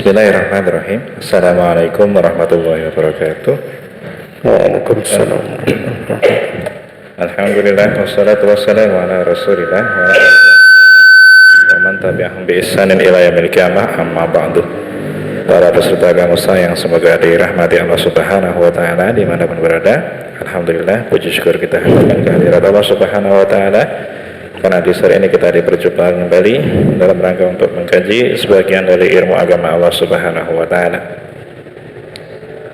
Bismillahirrahmanirrahim. Assalamualaikum warahmatullahi wabarakatuh. Waalaikumsalam. Alhamdulillah wassalatu wassalamu ala Rasulillah wa ala wa man tabi'ahum bi ihsanin ila yaumil qiyamah, amma ba'du. Para peserta Gamusa yang semoga dirahmati Allah Subhanahu wa taala dimanapun berada. Alhamdulillah, puji syukur kita haturkan kehadirat Allah Subhanahu wa taala karena di sore ini kita diperjumpakan kembali dalam rangka untuk mengkaji sebagian dari ilmu agama Allah Subhanahu wa taala.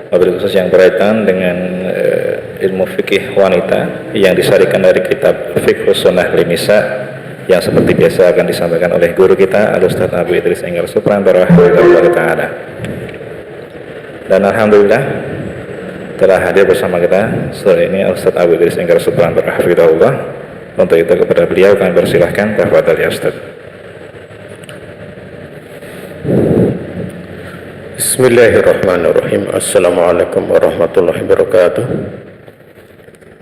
Wabil khusus yang berkaitan dengan ilmu fikih wanita yang disarikan dari kitab Fiqhus Sunnah Linisa yang seperti biasa akan disampaikan oleh guru kita Al-Ustaz Abu Idris Enggar Suprantoro Hafizahullah taala. Dan alhamdulillah telah hadir bersama kita sore ini Al-Ustaz Abu Idris Enggar Suprantoro Hafizahullah. Untuk itu kepada beliau kami persilahkan, tafadhal ya Ustaz. Bismillahirrahmanirrahim. Assalamualaikum warahmatullahi wabarakatuh.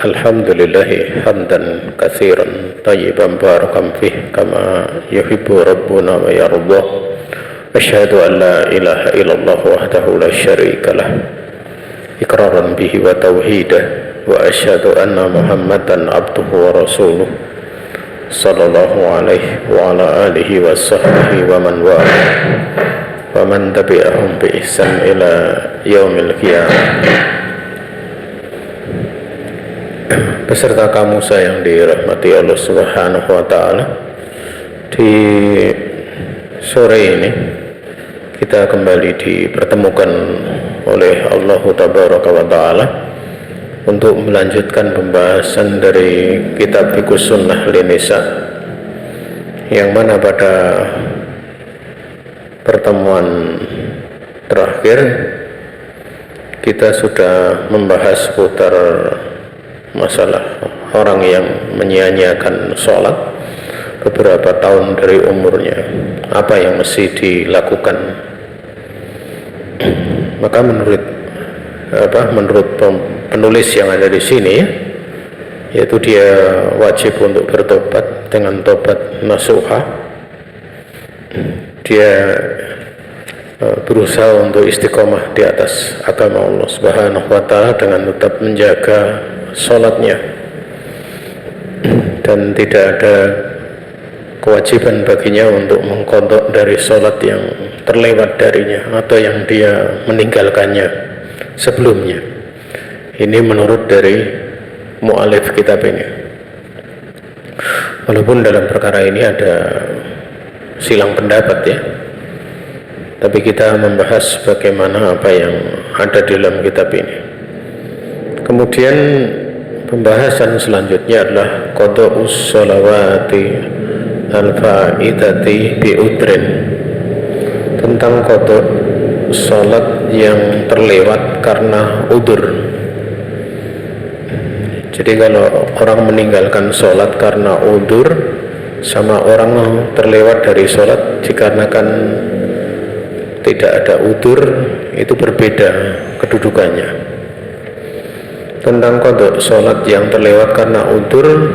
Alhamdulillahi hamdan katsiran tayyiban barakan fih kama yuhibbu rabbuna wa yardah. Asyhadu an la ilaha illallah wahdahu la syarika lah iqraran bihi wa tauhidah. Wa asyhadu anna Muhammadan abduhu wa rasuluh sallallahu alaihi wa ala alihi wa sahbihi wa man wala wa man tabi'ahum bi ihsan ila yaumil qiyamah. Peserta Gamusa yang dirahmati Allah Subhanahu wa taala, di sore ini kita kembali dipertemukan oleh Allah Tabaraka wa taala untuk melanjutkan pembahasan dari kitab Fiqhus Sunnah Linisa, yang mana pada pertemuan terakhir kita sudah membahas seputar masalah orang yang menyia-nyiakan sholat beberapa tahun dari umurnya, apa yang mesti dilakukan. Maka menurut penulis yang ada di sini, yaitu dia wajib untuk bertobat dengan tobat nasuha. Dia berusaha untuk istiqomah di atas agama Allah Subhanahu wa taala dengan tetap menjaga sholatnya, dan tidak ada kewajiban baginya untuk mengqadha dari sholat yang terlewat darinya atau yang dia meninggalkannya sebelumnya. Ini menurut dari mu'alif kitab ini. Walaupun dalam perkara ini ada silang pendapat ya, tapi kita membahas bagaimana apa yang ada di dalam kitab ini. Kemudian pembahasan selanjutnya adalah qada'us sholawati al-fa'idati bi'udrin, tentang qada' sholat yang terlewat karena udur. Jadi kalau orang meninggalkan sholat karena udur sama orang terlewat dari sholat dikarenakan tidak ada udur, itu berbeda kedudukannya. Tentang qada sholat yang terlewat karena udur,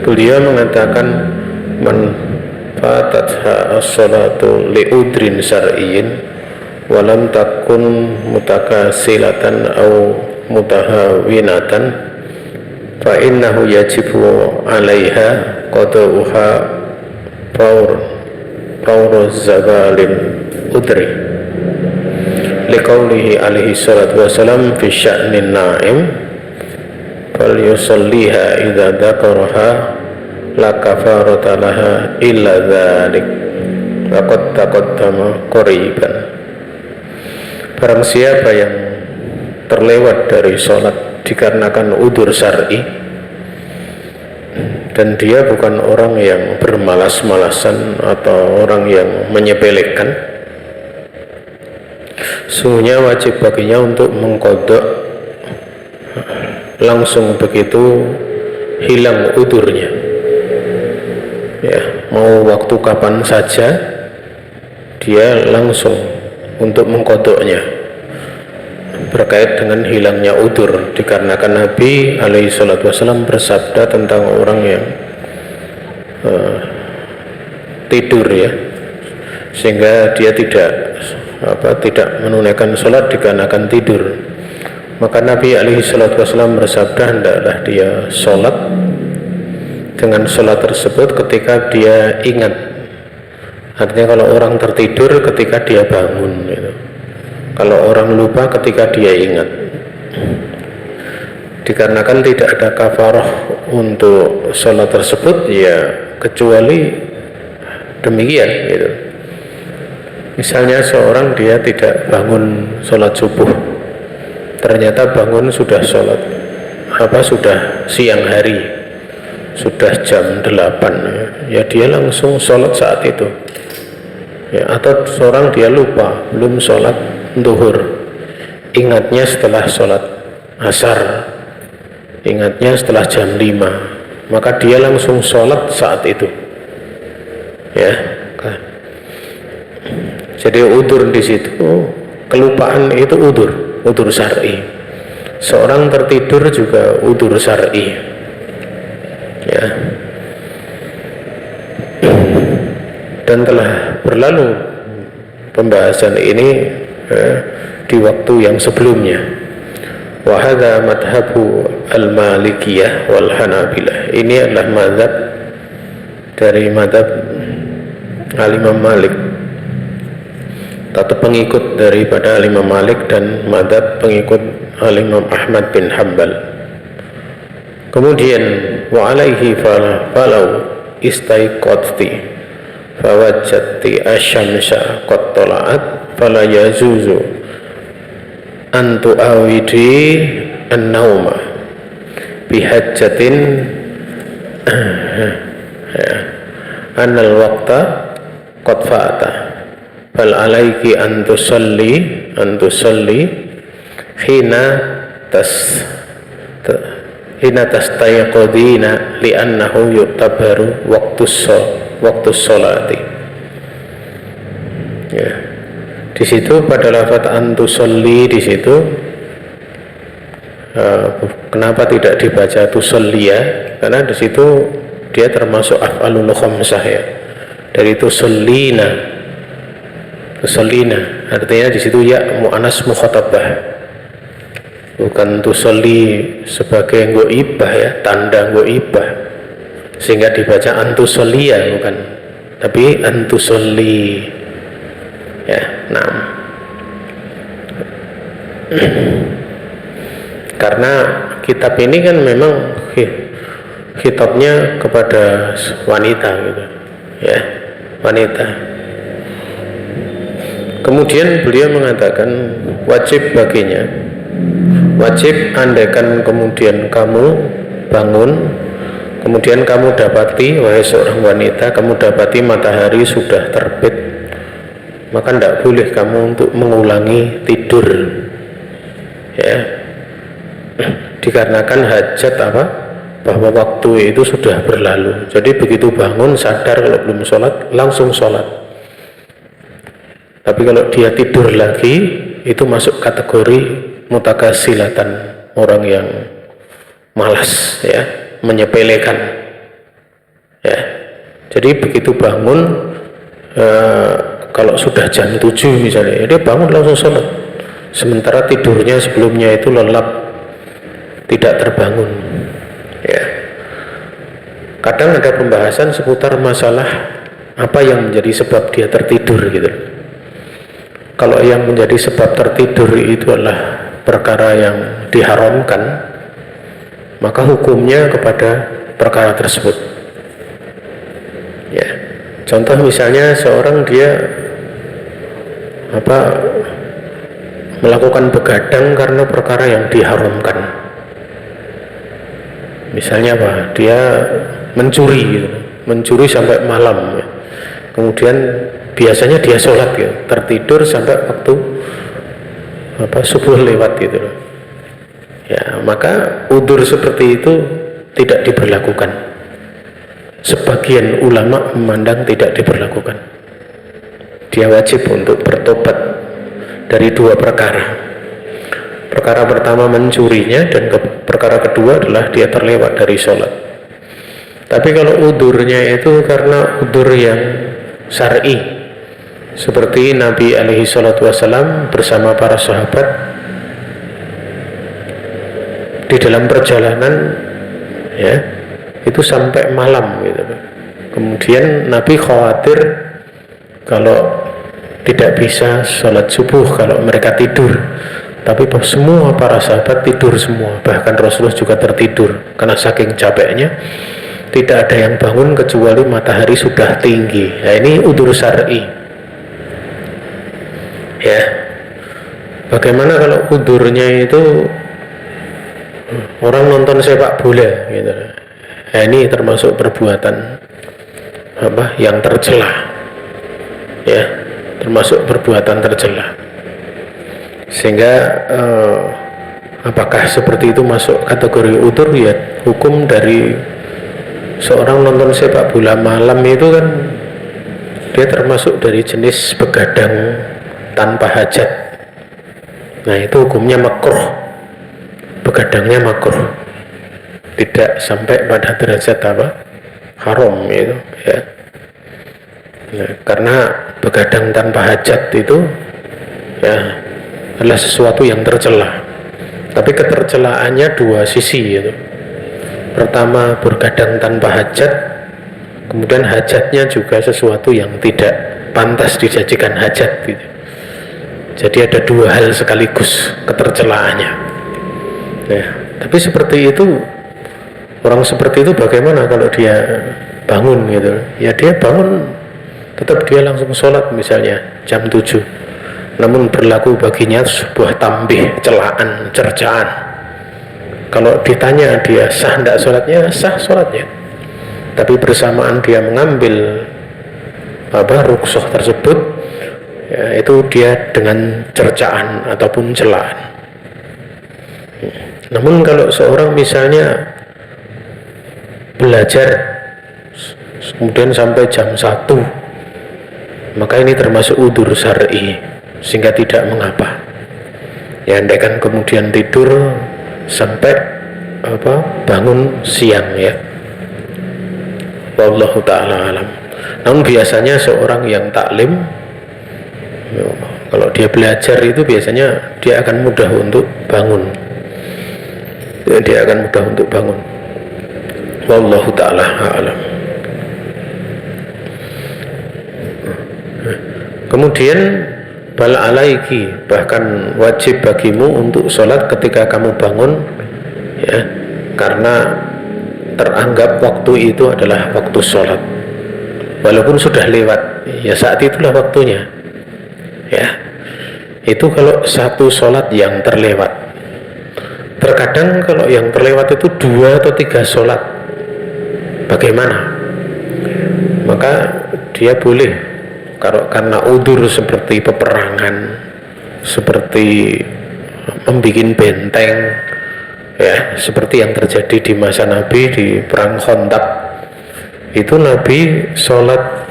beliau mengatakan man fatatha as-sholatu li udrin syar'iyyin walam takun mutakasilatan au mutahawinatan fa innahu yajibu alaiha qada'uha fawr zabalin udri liqaulihi alaihi salatu wassalam fi sya'nin na'im fal yusalliha idza dzakaraha la kafarata laha illa dzalik laqad taqaddama qariban. Barang siapa yang terlewat dari sholat dikarenakan udur syar'i, dan dia bukan orang yang bermalas-malasan atau orang yang menyepelekan, sungguhnya wajib baginya untuk mengqadha langsung begitu hilang udurnya ya, mau waktu kapan saja dia langsung untuk mengqadhanya berkait dengan hilangnya udur, dikarenakan Nabi alaihi salatu wasallam bersabda tentang orang yang tidur ya, sehingga dia tidak tidak menunaikan sholat dikarenakan tidur, maka Nabi alaihi salatu wasallam bersabda, hendaklah dia sholat dengan sholat tersebut ketika dia ingat. Artinya kalau orang tertidur ketika dia bangun gitu. Kalau orang lupa ketika dia ingat. Dikarenakan tidak ada kafarah untuk sholat tersebut, ya kecuali demikian gitu. Misalnya seorang dia tidak bangun sholat subuh, ternyata bangun sudah sholat sudah siang hari, sudah jam 8, ya dia langsung sholat saat itu ya. Atau seorang dia lupa belum sholat zuhur, ingatnya setelah sholat asar, ingatnya setelah jam 5, maka dia langsung sholat saat itu ya. Jadi udzur di situ, kelupaan itu udzur syar'i. Seorang tertidur juga udzur syar'i ya. Dan telah berlalu pembahasan ini di waktu yang sebelumnya. Wa hadza madhabu al-Malikiyah wal Hanabilah. Ini adalah mazhab dari mazhab Al-Imam Malik, atau pengikut daripada Al-Imam Malik, dan mazhab pengikut Al-Imam Ahmad bin Hanbal. Kemudian wa alaihi falau istaiqadti fawajadti asyamsa qad tala'at fala yazuzu an tu'awidi an-nauma bihajjatin anal waqta qad fa'ata fal alaiki an tusalli hina tastayqadina li'annahu yu'tabaru waktu sholati ya. Di situ pada lafaz antusolli di situ kenapa tidak dibaca tusolliya? Karena di situ dia termasuk af'alul khamsah ya. Dari tusallina artinya di situ ya mu'annas mukhatabah, bukan tusolli sebagai ghaibah ya, tanda ghaibah, sehingga dibaca antusolliya bukan, tapi antusolli ya. Nah, karena kitab ini kan memang khitabnya kepada wanita gitu ya, wanita. Kemudian beliau mengatakan wajib baginya, wajib andaikan kemudian kamu bangun, kemudian kamu dapati, wahai seorang wanita, kamu dapati matahari sudah terbit, maka tidak boleh kamu untuk mengulangi tidur ya, dikarenakan hajat bahwa waktu itu sudah berlalu. Jadi begitu bangun sadar kalau belum sholat, langsung sholat. Tapi kalau dia tidur lagi, itu masuk kategori mutakasilatan, orang yang malas ya, menyepelekan ya. Jadi begitu bangun kalau sudah jam 7 misalnya, dia bangun langsung sholat, sementara tidurnya sebelumnya itu lelap, tidak terbangun ya. Kadang ada pembahasan seputar masalah apa yang menjadi sebab dia tertidur gitu. Kalau yang menjadi sebab tertidur itu adalah perkara yang diharamkan, maka hukumnya kepada perkara tersebut ya. Contoh misalnya seorang dia melakukan begadang karena perkara yang diharamkan. Misalnya dia mencuri gitu, mencuri sampai malam ya. Kemudian biasanya dia sholat gitu, tertidur sampai waktu subuh lewat gitu loh ya, maka udzur seperti itu tidak diberlakukan. Sebagian ulama memandang tidak diberlakukan. Dia wajib untuk bertobat dari dua perkara. Perkara pertama mencurinya, dan perkara kedua adalah dia terlewat dari sholat. Tapi kalau udzurnya itu karena udzur yang syar'i, seperti Nabi alaihi salatu wasallam bersama para sahabat di dalam perjalanan, ya, itu sampai malam gitu. Kemudian Nabi khawatir kalau tidak bisa sholat subuh kalau mereka tidur, tapi semua para sahabat tidur semua, bahkan Rasulullah juga tertidur karena saking capeknya. Tidak ada yang bangun kecuali matahari sudah tinggi. Nah, ini udzur syar'i, ya. Bagaimana kalau udzurnya itu orang nonton sepak bola gitu. Nah, ini termasuk perbuatan yang tercela, ya, termasuk perbuatan tercela. Sehingga apakah seperti itu masuk kategori udzur? Ya, hukum dari seorang nonton sepak bola malam itu kan dia termasuk dari jenis begadang tanpa hajat. Nah, itu hukumnya makruh, begadangnya makruh, tidak sampai pada derajat haram itu, ya. Nah, karena begadang tanpa hajat itu, ya, adalah sesuatu yang tercela. Tapi ketercelaannya dua sisi itu. Pertama, bergadang tanpa hajat, kemudian hajatnya juga sesuatu yang tidak pantas dijadikan hajat gitu. Jadi ada dua hal sekaligus ketercelaannya. Nah, tapi seperti itu, orang seperti itu bagaimana kalau dia bangun gitu? Ya, dia bangun tetap dia langsung sholat misalnya jam 7, namun berlaku baginya sebuah tambih, celaan, cercaan. Kalau ditanya dia sah tidak sholatnya, sah sholatnya, tapi bersamaan dia mengambil rukhsah tersebut, ya, itu dia dengan cercaan ataupun celaan. Namun kalau seorang misalnya belajar kemudian sampai jam 1, maka ini termasuk udzur syar'i, sehingga tidak mengapa. Ya, andaikan kemudian tidur sampai bangun siang, ya. Wallahu ta'ala alam. Namun biasanya seorang yang taklim, kalau dia belajar itu biasanya dia akan mudah untuk bangun, ya, dia akan mudah untuk bangun. Wallahu ta'ala alam. Kemudian bal alaiki, bahkan wajib bagimu untuk sholat ketika kamu bangun, ya, karena teranggap waktu itu adalah waktu sholat, walaupun sudah lewat, ya, saat itulah waktunya, ya. Itu kalau satu sholat yang terlewat. Terkadang kalau yang terlewat itu 2 atau 3 sholat, bagaimana? Maka dia boleh, karena udzur seperti peperangan, seperti membuat benteng, ya, seperti yang terjadi di masa Nabi di perang Khandaq. Itu Nabi sholat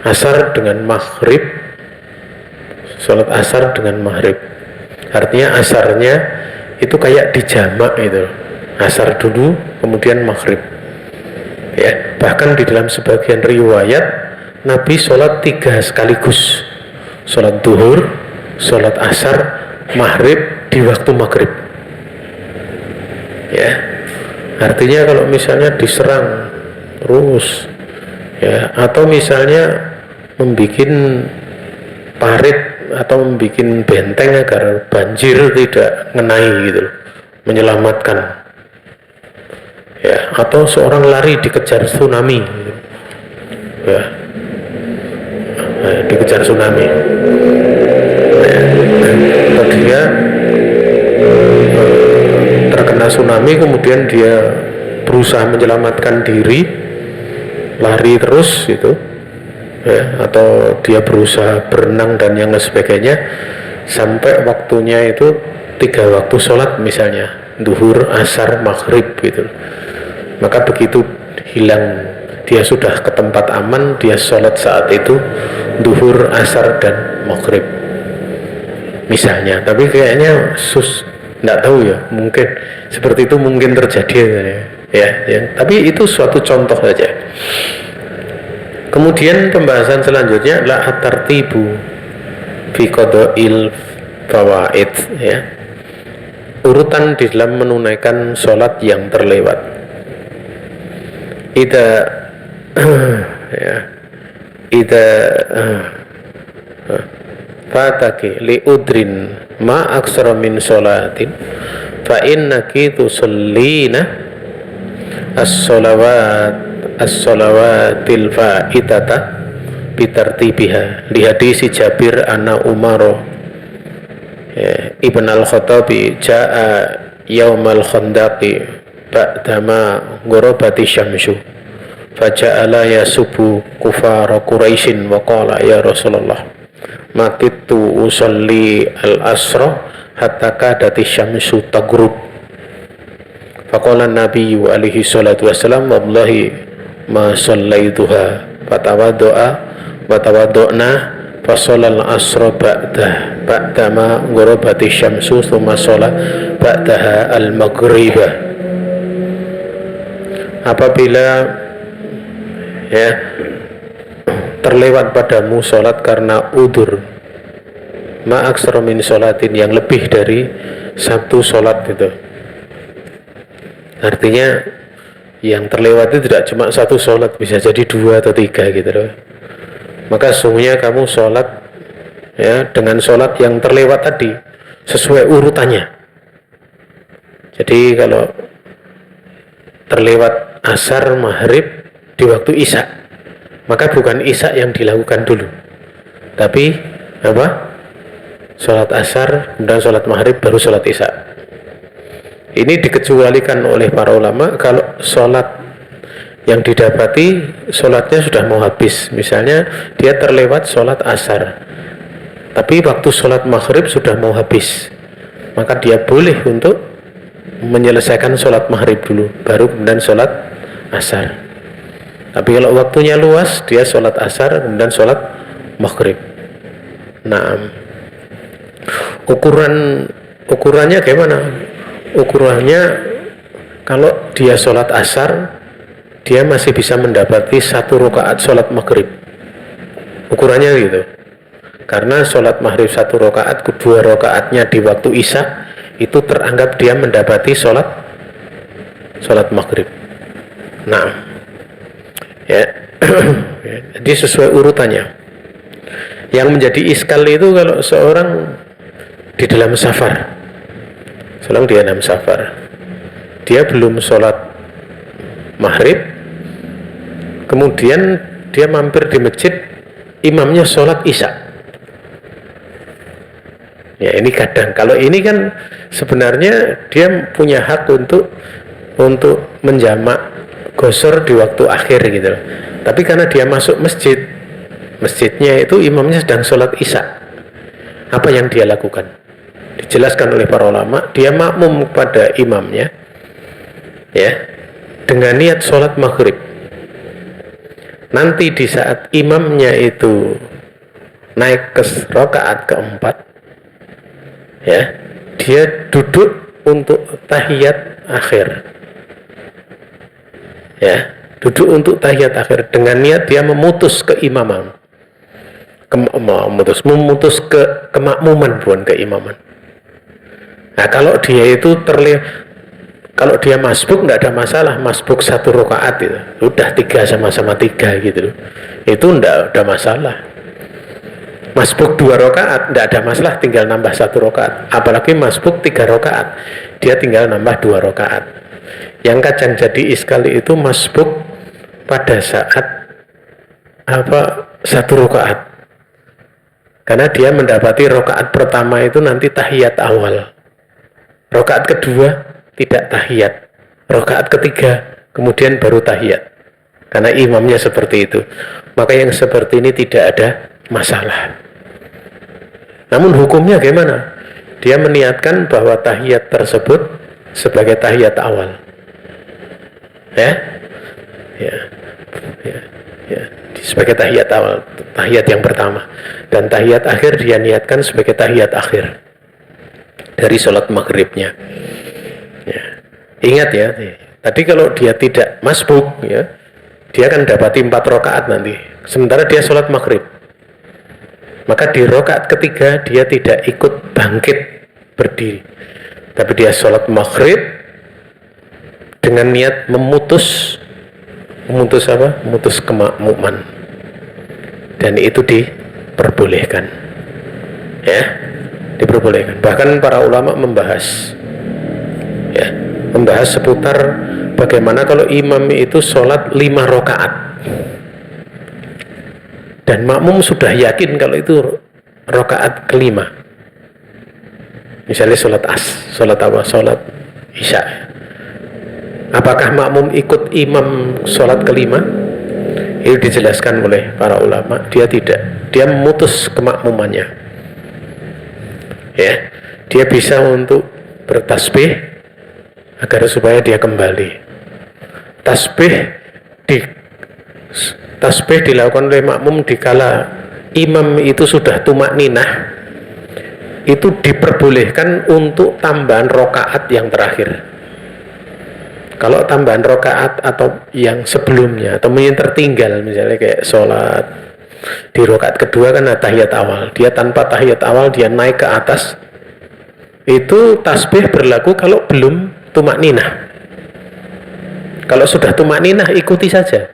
asar dengan maghrib, sholat asar dengan maghrib, artinya asarnya itu kayak dijamak itu, asar dulu kemudian maghrib, ya. Bahkan di dalam sebagian riwayat Nabi sholat 3 sekaligus, sholat duhur, sholat asar, maghrib di waktu maghrib, ya. Artinya kalau misalnya diserang terus, ya, atau misalnya membuat parit atau membuat benteng agar banjir tidak mengenai gitu, menyelamatkan, ya, atau seorang lari dikejar tsunami gitu, ya, dikejar tsunami, ya, atau dia terkena tsunami kemudian dia berusaha menyelamatkan diri, lari terus itu, ya, atau dia berusaha berenang dan yang sebagainya sampai waktunya itu 3 waktu sholat misalnya duhur, asar, maghrib gitu. Maka begitu hilang, dia sudah ke tempat aman, dia sholat saat itu duhur, asar, dan maghrib misalnya. Tapi kayaknya nggak tahu ya, mungkin seperti itu mungkin terjadi, ya. Tapi itu suatu contoh saja. Kemudian pembahasan selanjutnya adalah at-tartibu fi qada'il fawaid, ya. Urutan di dalam menunaikan sholat yang terlewat. Ida ya, ida fataki li udrin ma aksara min sholatin fa innaki tusallina as-sholawatil fa'itata bitartibiha li hadisi Jabir anna Umar ibn al-Khattabi ja'a yaumal khandaqi ba'dama ghurabati syamsu faja'ala yasubu kufara Quraisyin wa qala ya Rasulullah makitu usalli al-asra hatta kadati syamsu taghrub faqala nabiyyu alaihi salatu wassalam wallahi ma sallaituha fatawaddo'na fasallal asra ba'dama ghurabati syamsu thumma shalla ba'daha al-maghriba. Apabila ya terlewat padamu sholat karena udur ma aksara min sholatin, yang lebih dari satu sholat itu, artinya yang terlewat itu tidak cuma satu sholat, bisa jadi 2 atau 3 gitu loh. Maka sesungguhnya kamu sholat ya dengan sholat yang terlewat tadi sesuai urutannya. Jadi kalau terlewat asar maghrib di waktu isya, maka bukan isya yang dilakukan dulu, tapi apa? Sholat asar dan sholat maghrib baru sholat isya. Ini dikecualikan oleh para ulama kalau sholat yang didapati sholatnya sudah mau habis. Misalnya dia terlewat sholat asar, tapi waktu sholat maghrib sudah mau habis, maka dia boleh untuk menyelesaikan sholat maghrib dulu, baru kemudian sholat asar. Tapi kalau waktunya luas, dia sholat asar kemudian sholat maghrib. Nah, ukurannya gimana? Ukurannya kalau dia sholat asar, dia masih bisa mendapati 1 rakaat sholat maghrib. Ukurannya gitu. Karena sholat maghrib 1 rakaat, 2 rakaatnya di waktu isya, itu teranggap dia mendapati sholat maghrib. Nah, ya, jadi sesuai urutannya. Yang menjadi iskal itu kalau seorang di dalam safar, seorang dia dalam safar, dia belum sholat maghrib, kemudian dia mampir di masjid, imamnya sholat isya. Ya, ini kadang, kalau ini kan sebenarnya dia punya hak untuk menjamak gosor di waktu akhir gitu. Tapi karena dia masuk masjidnya itu imamnya sedang sholat isya, apa yang dia lakukan? Dijelaskan oleh para ulama, dia makmum pada imamnya ya dengan niat sholat maghrib. Nanti di saat imamnya itu naik ke rakaat keempat, ya, dia duduk untuk tahiyat akhir. Ya, duduk untuk tahiyat akhir dengan niat dia memutus keimaman. Memutus kemakmuman, bukan keimaman. Nah, kalau dia itu kalau dia masbuk nggak ada masalah, masbuk 1 rakaat itu udah 3 sama-sama 3 gitu, itu nggak ada masalah. Masbuk 2 rakaat nggak ada masalah, tinggal nambah 1 rakaat. Apalagi masbuk 3 rakaat, dia tinggal nambah 2 rakaat. Yang kadang jadi iskali itu masbuk pada saat 1 rakaat, karena dia mendapati rakaat pertama itu nanti tahiyat awal, rakaat kedua tidak tahiyat, rakaat ketiga kemudian baru tahiyat, karena imamnya seperti itu. Maka yang seperti ini tidak ada masalah. Namun hukumnya gimana? Dia meniatkan bahwa tahiyat tersebut sebagai tahiyat awal, ya, sebagai tahiyat awal, tahiyat yang pertama, dan tahiyat akhir dia niatkan sebagai tahiyat akhir dari sholat maghribnya. Ya. Ingat ya, tadi kalau dia tidak masbuk, ya, dia akan dapati 4 rakaat nanti. Sementara dia sholat maghrib, maka di rakaat ketiga dia tidak ikut bangkit berdiri, tapi dia sholat maghrib dengan niat memutus apa? Memutus kemakmuman, dan itu diperbolehkan, ya, diperbolehkan. Bahkan para ulama membahas seputar bagaimana kalau imam itu sholat 5 rakaat dan makmum sudah yakin kalau itu rakaat kelima. Misalnya sholat isya, apakah makmum ikut imam sholat kelima? Itu dijelaskan oleh para ulama, dia tidak, dia memutus kemakmumannya, ya, dia bisa untuk bertasbih agar supaya dia kembali. Tasbih dilakukan oleh makmum dikala imam itu sudah tumak ninah, itu diperbolehkan untuk tambahan rokaat yang terakhir. Kalau tambahan rokaat atau yang sebelumnya atau yang tertinggal, misalnya kayak sholat di rokaat kedua kan tahiyat awal, dia tanpa tahiyat awal dia naik ke atas, itu tasbih berlaku kalau belum tumak ninah. Kalau sudah tumak ninah ikuti saja.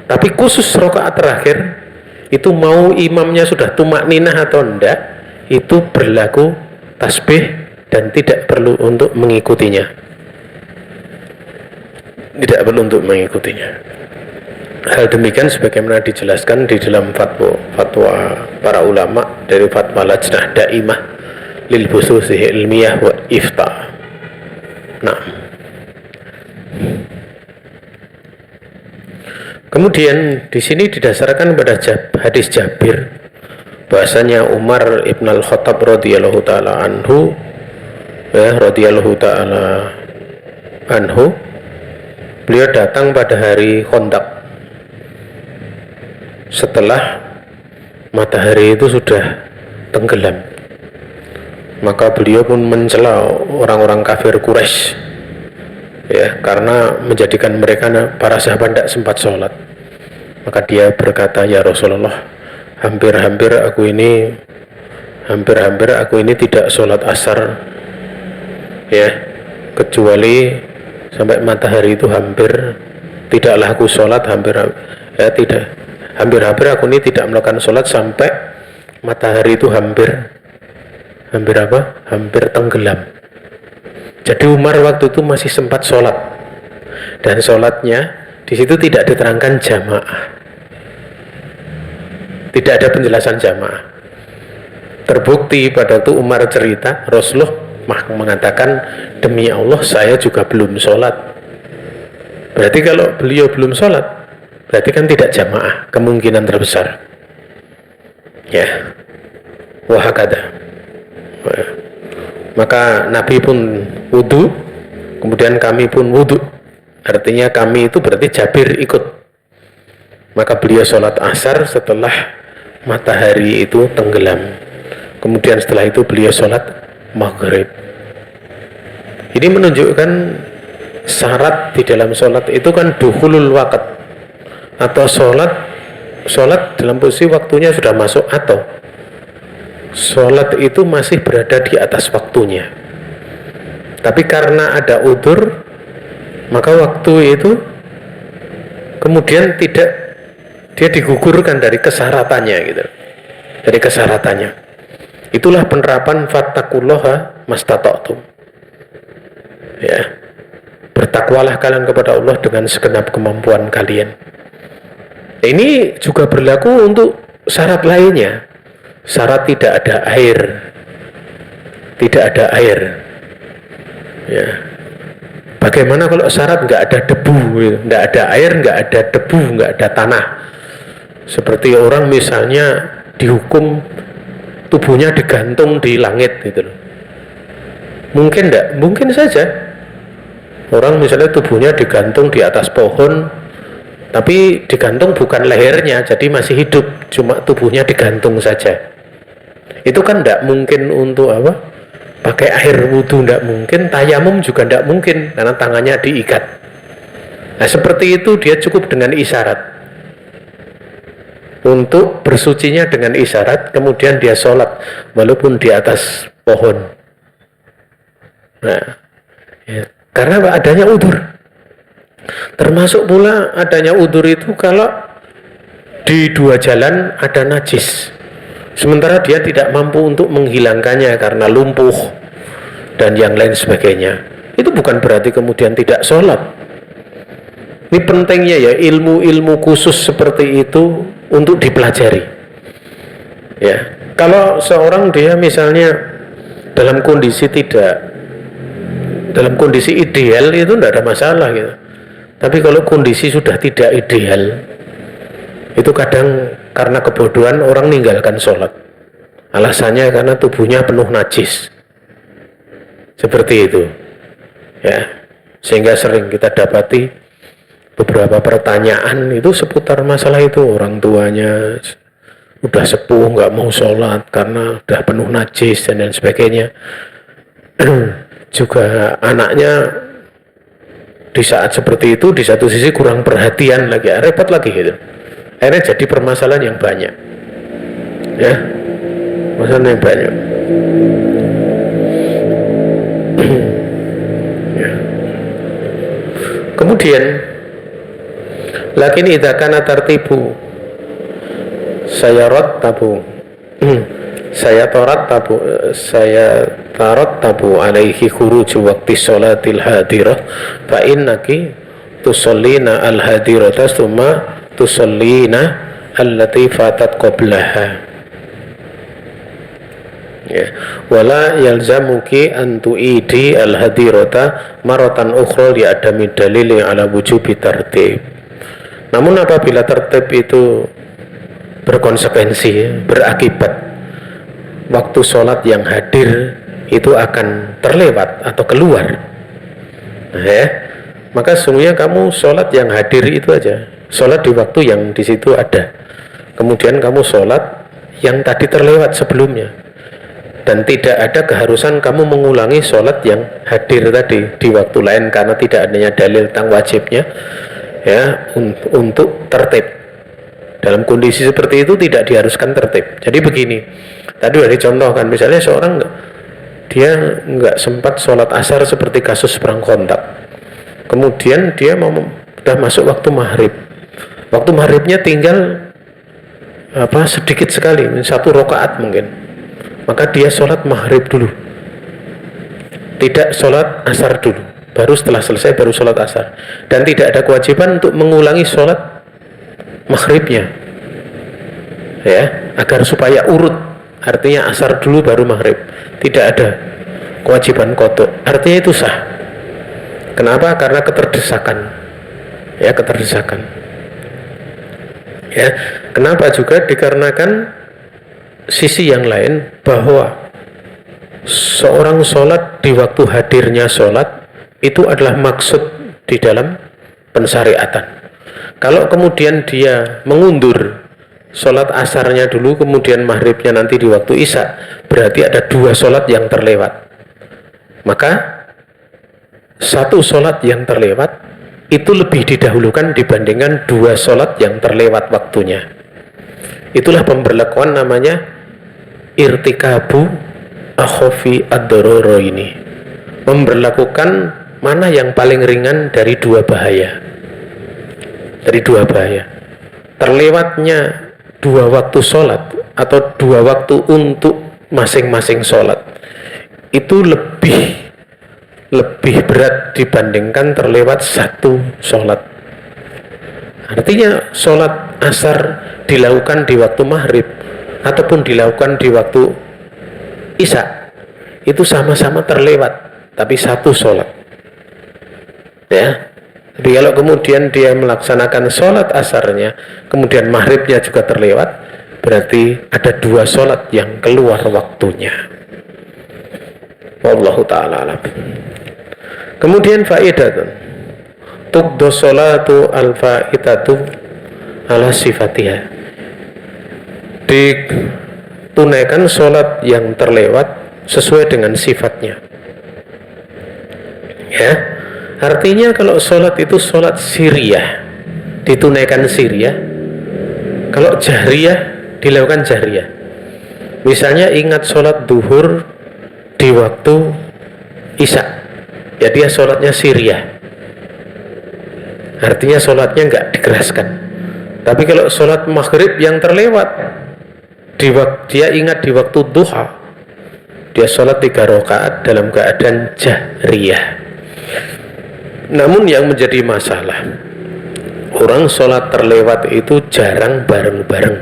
Tapi khusus rakaat terakhir itu mau imamnya sudah tumak ninah atau enggak, itu berlaku tasbih dan tidak perlu untuk mengikutinya. Tidak perlu untuk mengikutinya. Hal demikian sebagaimana dijelaskan di dalam fatwa para ulama dari fatwa Lajnah Daimah lil Bususi Ilmiyah wa Ifta. Nah, kemudian di sini didasarkan pada hadis Jabir bahasanya Umar ibn al-Khattab radhiyallahu taala anhu, beliau datang pada hari Khandaq setelah matahari itu sudah tenggelam. Maka beliau pun mencela orang-orang kafir Quraisy, ya, karena menjadikan mereka, para sahabat, tidak sempat sholat. Maka dia berkata, ya Rasulullah, hampir-hampir aku ini tidak sholat asar, ya, kecuali sampai matahari itu tidaklah aku sholat, hampir aku ini tidak melakukan sholat sampai matahari itu hampir tenggelam. Jadi Umar waktu itu masih sempat sholat, dan sholatnya di situ tidak diterangkan jamaah, tidak ada penjelasan jamaah. Terbukti pada itu Umar cerita, Rasulullah mengatakan, demi Allah saya juga belum sholat. Berarti kalau beliau belum sholat, berarti kan tidak jamaah, kemungkinan terbesar, ya. Wahakada. Maka Nabi pun wudhu, kemudian kami pun wudhu, artinya kami itu berarti Jabir ikut. Maka beliau sholat asar setelah matahari itu tenggelam, kemudian setelah itu beliau sholat maghrib. Ini menunjukkan syarat di dalam sholat itu kan dukhulul waqt, atau sholat dalam posisi waktunya sudah masuk, atau sholat itu masih berada di atas waktunya. Tapi karena ada udzur, maka waktu itu kemudian dia digugurkan dari kesyaratannya, gitu. Dari kesyaratannya. Itulah penerapan fattaqullaha mastata'tum. Ya. Bertakwalah kalian kepada Allah dengan segenap kemampuan kalian. Ini juga berlaku untuk syarat lainnya. Syarat tidak ada air, ya. Bagaimana kalau syarat nggak ada debu, nggak ada air, nggak ada debu, nggak ada tanah? Seperti orang misalnya dihukum tubuhnya digantung di langit, gitu loh. Mungkin enggak? Mungkin saja. Orang misalnya tubuhnya digantung di atas pohon, tapi digantung bukan lehernya, jadi masih hidup, cuma tubuhnya digantung saja. Itu kan tidak mungkin untuk apa? Pakai air wudhu tidak mungkin, tayamum juga tidak mungkin karena tangannya diikat. Nah, seperti itu dia cukup dengan isyarat. Untuk bersucinya dengan isyarat, kemudian dia sholat walaupun di atas pohon. Nah, ya, karena adanya udzur. Termasuk pula adanya udzur itu kalau di dua jalan ada najis, sementara dia tidak mampu untuk menghilangkannya karena lumpuh dan yang lain sebagainya. Itu bukan berarti kemudian tidak sholat. Ini pentingnya ya ilmu-ilmu khusus seperti itu untuk dipelajari. Ya, kalau seorang dia misalnya dalam kondisi ideal itu tidak ada masalah gitu. Tapi kalau kondisi sudah tidak ideal, itu kadang karena kebodohan orang ninggalkan sholat. Alasannya karena tubuhnya penuh najis. Seperti itu. Ya, sehingga sering kita dapati beberapa pertanyaan itu seputar masalah itu. Orang tuanya udah sepuh nggak mau sholat karena udah penuh najis dan lain sebagainya. Juga anaknya di saat seperti itu di satu sisi kurang perhatian lagi, repot lagi gitu. Akhirnya jadi permasalahan yang banyak. Ya, masalah yang banyak. Ya. Kemudian lakin idza kana tartibu saya tarat tabu alaihi khuruju waqti sholatil hadirah fa innaki tusallina al hadirata thumma tusallina allati fatat qablaha. Ya, wala yalzamuki an tu'idi al hadirata maratan ukhra li adami dalili ala wujubi tartib. Namun apabila tertib itu berkonsekuensi, berakibat waktu sholat yang hadir itu akan terlewat atau keluar, ya, maka sesungguhnya kamu sholat yang hadir itu aja, sholat di waktu yang di situ ada, kemudian kamu sholat yang tadi terlewat sebelumnya, dan tidak ada keharusan kamu mengulangi sholat yang hadir tadi di waktu lain karena tidak adanya dalil tentang wajibnya, ya, untuk tertib. Dalam kondisi seperti itu tidak diharuskan tertib. Jadi begini, tadi sudah dicontohkan, misalnya seorang dia nggak sempat sholat asar seperti kasus perang kontak, kemudian dia sudah masuk waktu maghrib, waktu maghribnya tinggal sedikit sekali, 1 rakaat mungkin, maka dia sholat maghrib dulu, tidak sholat asar dulu, baru setelah selesai baru sholat asar, dan tidak ada kewajiban untuk mengulangi sholat maghribnya, ya, agar supaya urut, artinya asar dulu baru maghrib, tidak ada kewajiban qadha, artinya itu sah. Kenapa? Karena keterdesakan, ya, keterdesakan, ya. Kenapa juga? Dikarenakan sisi yang lain bahwa seorang sholat di waktu hadirnya sholat itu adalah maksud di dalam pensyariatan. Kalau kemudian dia mengundur sholat asarnya dulu, kemudian maghribnya nanti di waktu isya, berarti ada 2 sholat yang terlewat. Maka 1 sholat yang terlewat itu lebih didahulukan dibandingkan 2 sholat yang terlewat waktunya. Itulah pemberlakuan namanya irtikabu akhofi ad-dororo ini. Memberlakukan mana yang paling ringan dari 2 bahaya. Dari 2 bahaya. Terlewatnya 2 waktu sholat atau 2 waktu untuk masing-masing sholat itu lebih berat dibandingkan terlewat 1 sholat. Artinya sholat asar dilakukan di waktu maghrib ataupun dilakukan di waktu isya itu sama-sama terlewat, tapi 1 sholat, ya. Tapi kalau kemudian dia melaksanakan sholat asarnya, kemudian maghribnya juga terlewat, berarti ada 2 sholat yang keluar waktunya. Wallahu ta'ala alam. Kemudian faidatun tuqdo sholatu al-faidatu ala sifatiha. Ditunaikan sholat yang terlewat sesuai dengan sifatnya, ya. Artinya kalau sholat itu sholat siriyah, ditunaikan siriyah. Kalau jahriyah, dilakukan jahriyah. Misalnya ingat sholat duhur di waktu isya, ya dia sholatnya siriyah, artinya sholatnya nggak dikeraskan. Tapi kalau sholat maghrib yang terlewat, dia ingat di waktu duha, dia sholat 3 rakaat dalam keadaan jahriyah. Namun yang menjadi masalah, orang sholat terlewat itu jarang bareng-bareng,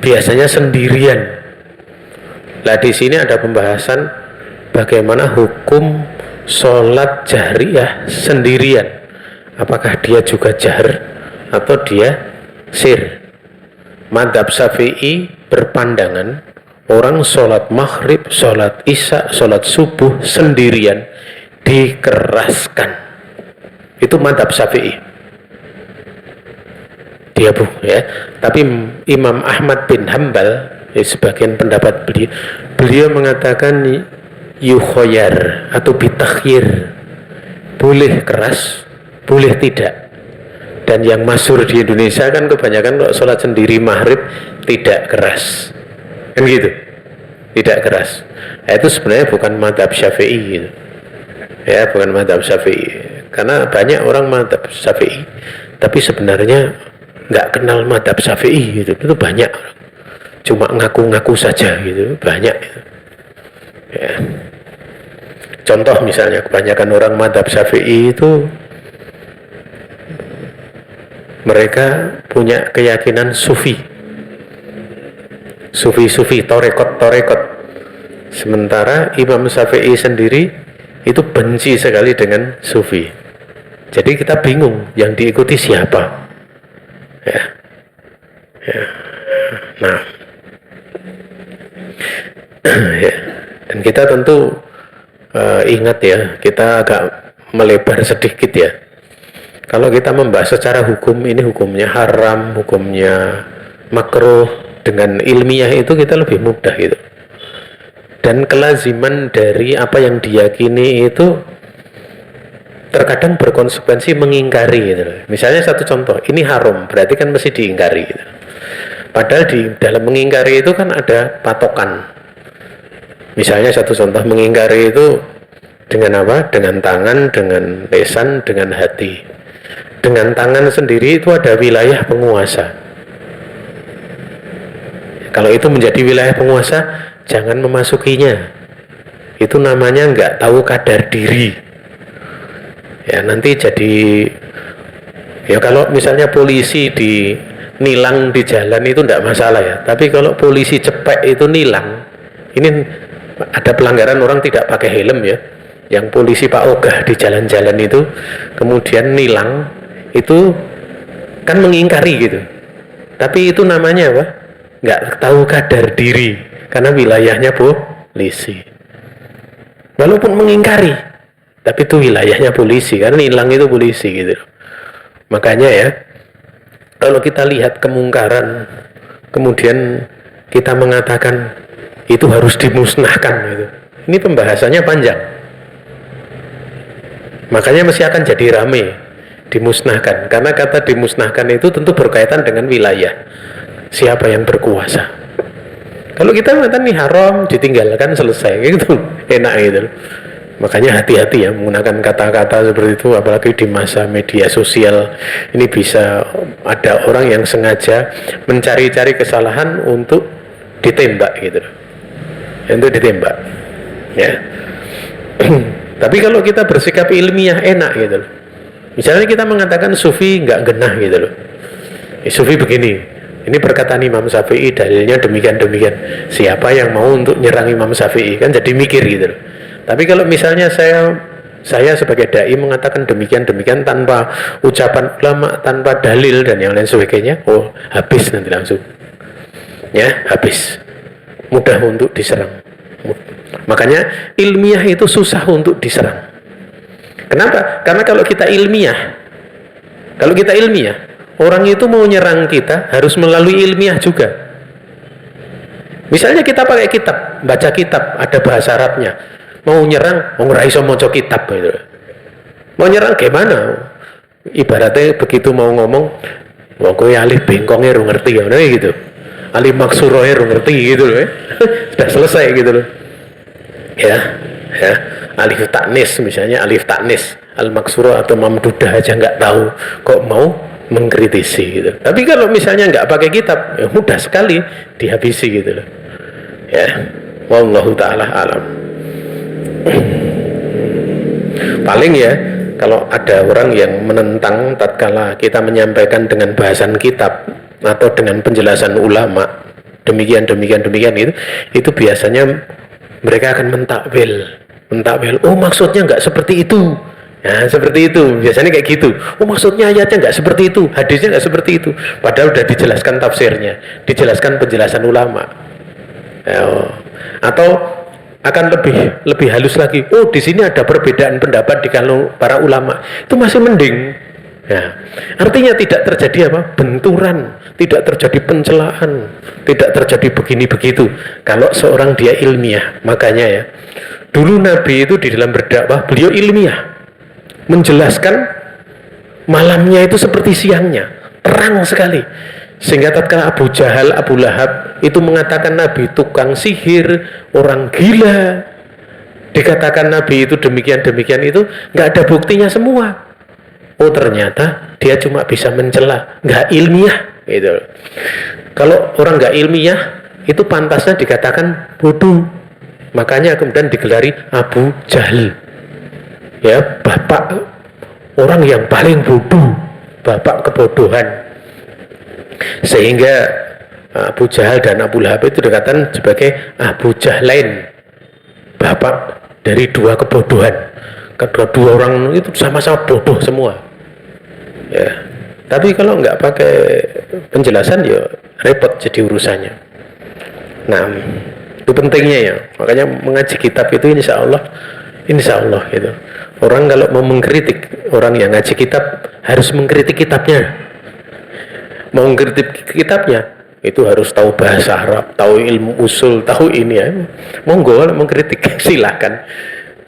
biasanya sendirian. Nah di sini ada pembahasan bagaimana hukum sholat jahriyah sendirian. Apakah dia juga jahr atau dia sir? Madzhab Syafi'i berpandangan orang sholat maghrib, sholat isya, sholat subuh sendirian dikeraskan. Itu madzhab Syafi'i. Dia ya. Tapi Imam Ahmad bin Hambal, sebagian pendapat beliau mengatakan yukhoyar atau bitakhyir, boleh keras, boleh tidak. Dan yang masyhur di Indonesia kan kebanyakan kalau sholat sendiri maghrib tidak keras, kan gitu, tidak keras. Nah, itu sebenarnya bukan madzhab Syafi'i gitu. Ya, bukan madzhab Syafi'i. Karena banyak orang madzhab Syafi'i tapi sebenarnya nggak kenal madzhab Syafi'i gitu. Itu banyak, cuma ngaku-ngaku saja gitu, banyak ya. Contoh misalnya kebanyakan orang madzhab Syafi'i itu mereka punya keyakinan sufi, torekot. Sementara Imam Syafi'i sendiri itu benci sekali dengan sufi. Jadi kita bingung yang diikuti siapa ya. Nah ya. Dan kita tentu ingat ya, kita agak melebar sedikit ya. Kalau kita membahas secara hukum, ini hukumnya haram, hukumnya makruh, dengan ilmiah itu kita lebih mudah gitu. Dan kelaziman dari apa yang diyakini itu terkadang berkonsekuensi mengingkari gitu. Misalnya satu contoh, ini haram, berarti kan mesti diingkari gitu. Padahal di dalam mengingkari itu kan ada patokan. Misalnya satu contoh, mengingkari itu dengan apa? Dengan tangan, dengan lisan, dengan hati. Dengan tangan sendiri itu ada wilayah penguasa. Kalau itu menjadi wilayah penguasa, jangan memasukinya. Itu namanya nggak tahu kadar diri. Ya nanti jadi, ya kalau misalnya polisi di nilang di jalan itu nggak masalah ya. Tapi kalau polisi cepek itu nilang, ini ada pelanggaran orang tidak pakai helm ya. Yang polisi Pak Ogah di jalan-jalan itu kemudian nilang, itu kan mengingkari gitu. Tapi itu namanya apa? Nggak tahu kadar diri, karena wilayahnya polisi. Walaupun mengingkari, tapi itu wilayahnya polisi, karena nilang itu polisi gitu. Makanya ya, kalau kita lihat kemungkaran, kemudian kita mengatakan itu harus dimusnahkan gitu. Ini pembahasannya panjang. Makanya mesti akan jadi rame. Dimusnahkan, karena kata dimusnahkan itu tentu berkaitan dengan wilayah, siapa yang berkuasa. Kalau kita mengatakan ini haram, ditinggalkan, selesai gitu, enak gitu. Makanya hati-hati ya menggunakan kata-kata seperti itu, apalagi di masa media sosial ini bisa ada orang yang sengaja mencari-cari kesalahan untuk ditembak gitu, untuk ditembak ya. Tapi kalau kita bersikap ilmiah enak gitu. Misalnya kita mengatakan sufi nggak genah gitu loh. Sufi begini, ini perkataan Imam Syafi'i, dalilnya demikian-demikian. Siapa yang mau untuk nyerang Imam Syafi'i? Kan jadi mikir gitu loh. Tapi kalau misalnya saya sebagai dai mengatakan demikian-demikian tanpa ucapan ulama, tanpa dalil dan yang lain sebagainya, oh habis nanti langsung. Ya, habis. Mudah untuk diserang. Makanya ilmiah itu susah untuk diserang. Kenapa? Karena kalau kita ilmiah, orang itu mau nyerang kita harus melalui ilmiah juga. Misalnya kita pakai kitab, baca kitab, ada bahasa Arabnya, mau nyerang, mau raiso moco kitab gitu. Mau nyerang gimana? Ibaratnya begitu mau ngomong, wah kowe alih bengkongnya ru ngerti ya, gitu. Alih maksurohe ru ngerti gitu loh. Sudah selesai gitu loh. Ya, alif taknis misalnya, alif taknis al maksuro atau mamdudah aja nggak tahu, kok mau mengkritisi gitu. Tapi kalau misalnya nggak pakai kitab, ya mudah sekali dihabisi gitu loh. Ya, wallahu taala alam. Paling ya, kalau ada orang yang menentang tatkala kita menyampaikan dengan bahasan kitab atau dengan penjelasan ulama demikian gitu, itu biasanya mereka akan mentakwil, oh maksudnya nggak seperti itu. Nah, seperti itu biasanya kayak gitu. Oh maksudnya ayatnya nggak seperti itu, hadisnya nggak seperti itu, padahal udah dijelaskan tafsirnya, dijelaskan penjelasan ulama. Atau akan lebih halus lagi, oh di sini ada perbedaan pendapat di kalangan para ulama, itu masih mending. Ya, artinya tidak terjadi apa? Benturan, tidak terjadi pencelaan, tidak terjadi begini begitu. Kalau seorang dia ilmiah, makanya ya, dulu Nabi itu di dalam berdakwah beliau ilmiah, menjelaskan malamnya itu seperti siangnya, terang sekali. Sehingga tatkala Abu Jahal, Abu Lahab itu mengatakan Nabi tukang sihir, orang gila, dikatakan Nabi itu demikian itu, nggak ada buktinya semua. Oh ternyata dia cuma bisa mencela, nggak ilmiah gitu. Kalau orang nggak ilmiah itu pantasnya dikatakan bodoh. Makanya kemudian digelari Abu Jahal, ya bapak orang yang paling bodoh, bapak kebodohan. Sehingga Abu Jahal dan Abu Lahab itu dikatakan sebagai Abu Jahlain, bapak dari dua kebodohan. Kedua orang itu sama-sama bodoh semua. Ya, tapi kalau nggak pakai penjelasan ya repot jadi urusannya. Nah, itu pentingnya ya. Makanya mengaji kitab itu insya Allah gitu. Orang kalau mau mengkritik, orang yang ngaji kitab harus mengkritik kitabnya. Mau mengkritik kitabnya itu harus tahu bahasa Arab, tahu ilmu usul, tahu ini ya. Monggo mengkritik silahkan.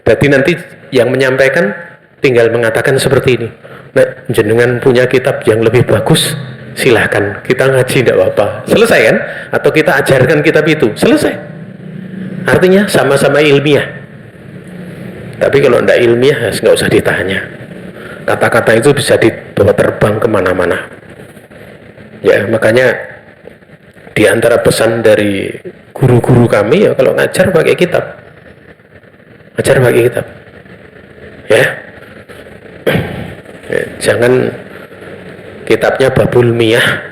Jadi nanti yang menyampaikan tinggal mengatakan seperti ini. Nah, jenengan punya kitab yang lebih bagus, silahkan kita ngaji tidak apa-apa, selesai kan? Atau kita ajarkan kitab itu, selesai. Artinya sama-sama ilmiah. Tapi kalau tidak ilmiah, nggak usah ditanya. Kata-kata itu bisa dibawa terbang kemana-mana. Ya, makanya di antara pesan dari guru-guru kami ya, kalau ngajar pakai kitab, ya. Jangan kitabnya babul miyah,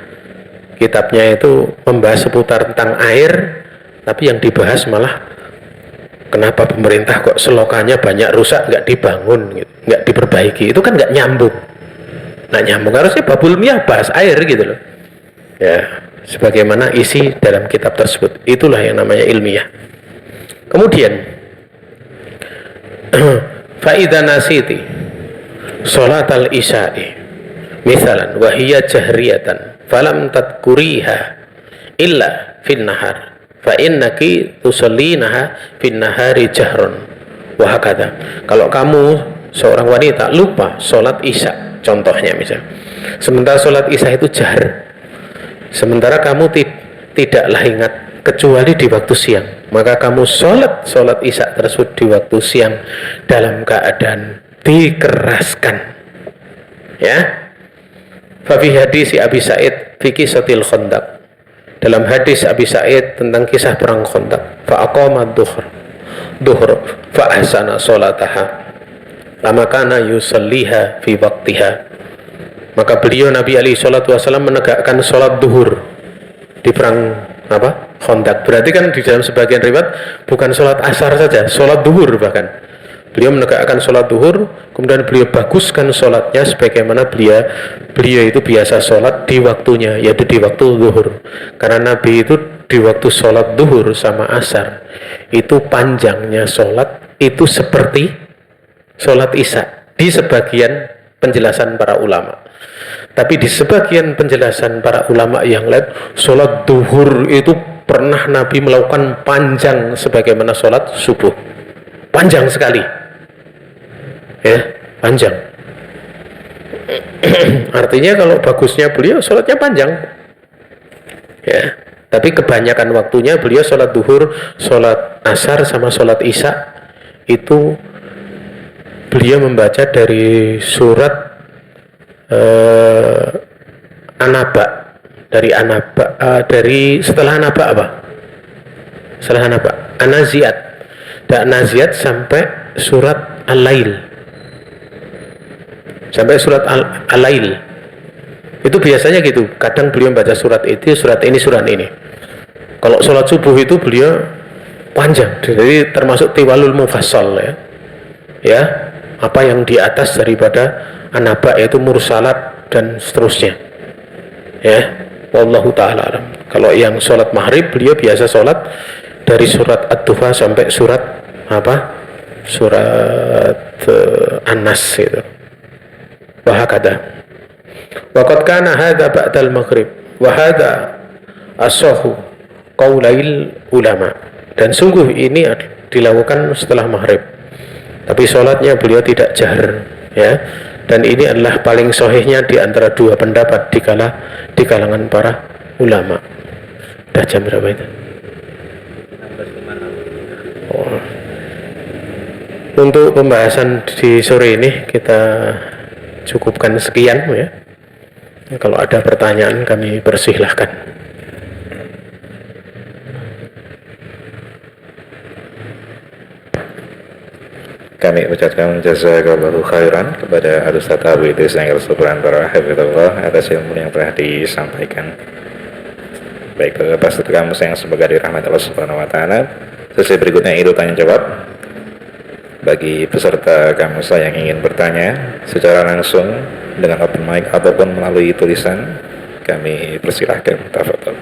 kitabnya itu membahas seputar tentang air, tapi yang dibahas malah kenapa pemerintah kok selokannya banyak rusak, nggak dibangun gitu, nggak diperbaiki. Itu kan nggak nyambung. Harusnya babul miyah bahas air gitu loh ya, sebagaimana isi dalam kitab tersebut. Itulah yang namanya ilmiah. Kemudian faida nasiti sholat al-isya'i misalan wahiyya jahriyatan falam tadkuriha illa fin nahar fa innaki tusallinaha fin nahari jahron wa hakadha. Kalau kamu seorang wanita lupa sholat isya, contohnya misal, sementara sholat isya itu jahar, sementara kamu tidaklah ingat kecuali di waktu siang, maka kamu sholat isya tersebut di waktu siang dalam keadaan dikeraskan, ya. Fa fi hadis Abi Sa'id fi qisatil Khandaq, dalam hadis Abi Sa'id tentang kisah perang Khandaq, fa aqama dhuhr fa ahsana salataha kama kana yusalliha fi waqtiha, maka beliau Nabi alaihi salatu wasallam menegakkan salat zuhur di perang Khandaq. Berarti kan di dalam sebagian riwayat bukan salat asar saja, salat zuhur bahkan. Beliau menegakkan sholat zuhur, kemudian beliau baguskan sholatnya sebagaimana beliau itu biasa sholat di waktunya, yaitu di waktu zuhur. Karena Nabi itu di waktu sholat zuhur sama asar itu panjangnya sholat itu seperti sholat isya di sebagian penjelasan para ulama. Tapi di sebagian penjelasan para ulama yang lain, sholat zuhur itu pernah Nabi melakukan panjang sebagaimana sholat subuh, panjang sekali. Ya, panjang. Artinya kalau bagusnya beliau sholatnya panjang, ya. Tapi kebanyakan waktunya beliau sholat duhur, sholat asar, sama sholat isya itu beliau membaca dari surat An-Naba, dari setelah An-Naba apa? Setelah An-Naba, An-Naziat, dan Naziat sampai surat Al-Lail, sampai surat Al-Lail. Itu biasanya gitu. Kadang beliau baca surat itu, surat ini, surat ini. Kalau sholat subuh itu beliau panjang, jadi termasuk tiwalul mufassal, ya. Ya, apa yang di atas daripada An-Naba, yaitu mursalat dan seterusnya. Ya, wallahu taala alam. Kalau yang sholat maghrib beliau biasa sholat dari surat Ad-Duha sampai surat apa? Surat An-Nas itu. Wahakada. Waqad kana hadza ba'dal maghrib wa hadza as-sahhu qaulail ulama. Dan sungguh ini dilakukan setelah maghrib. Tapi sholatnya beliau tidak jahar, ya. Dan ini adalah paling sahihnya di antara dua pendapat di kalangan para ulama. Dah jam berapa itu? Oh. Untuk pembahasan di sore ini kita cukupkan sekian, ya. Kalau ada pertanyaan kami persilahkan. Kami ucapkan jazakallahu khairan kepada Al-Ustaz Abu Idris Nengel Subrantara hafizahullah atas ilmu yang telah disampaikan. Baik, peserta kamu yang semoga dirahmati Allah Subhanahu wa taala. Sesi berikutnya itu tanya jawab. Bagi peserta kamu yang ingin bertanya secara langsung dengan open mic ataupun melalui tulisan, kami persilahkan. Tafadhol.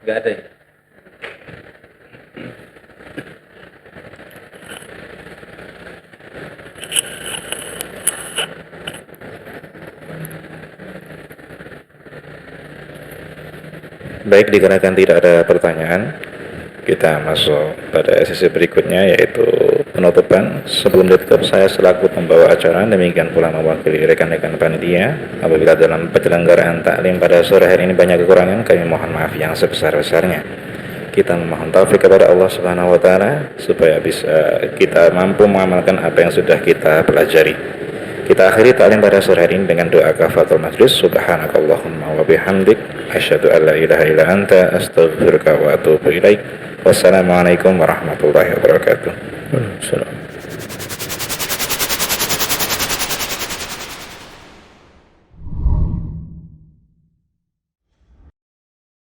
Enggak ada ya? Baik, dikarenakan tidak ada pertanyaan, kita masuk pada sesi berikutnya, yaitu penutupan. Sebelum ditutup, saya selaku pembawa acara, demikian pula mewakili rekan-rekan panitia, apabila dalam penyelenggaraan taklim pada sore hari ini banyak kekurangan, kami mohon maaf yang sebesar-besarnya. Kita memohon taufik kepada Allah Subhanahu wa taala supaya bisa kita mampu mengamalkan apa yang sudah kita pelajari. Kita akhiri taklim pada sore hari ini dengan doa kafatul majlis. Subhanakallahumma wa bihamdik, asyhadu an la ilaha illa anta, astaghfiruka wa atubu ilaik. Wassalamualaikum warahmatullahi wabarakatuh. Waalaikumsalam.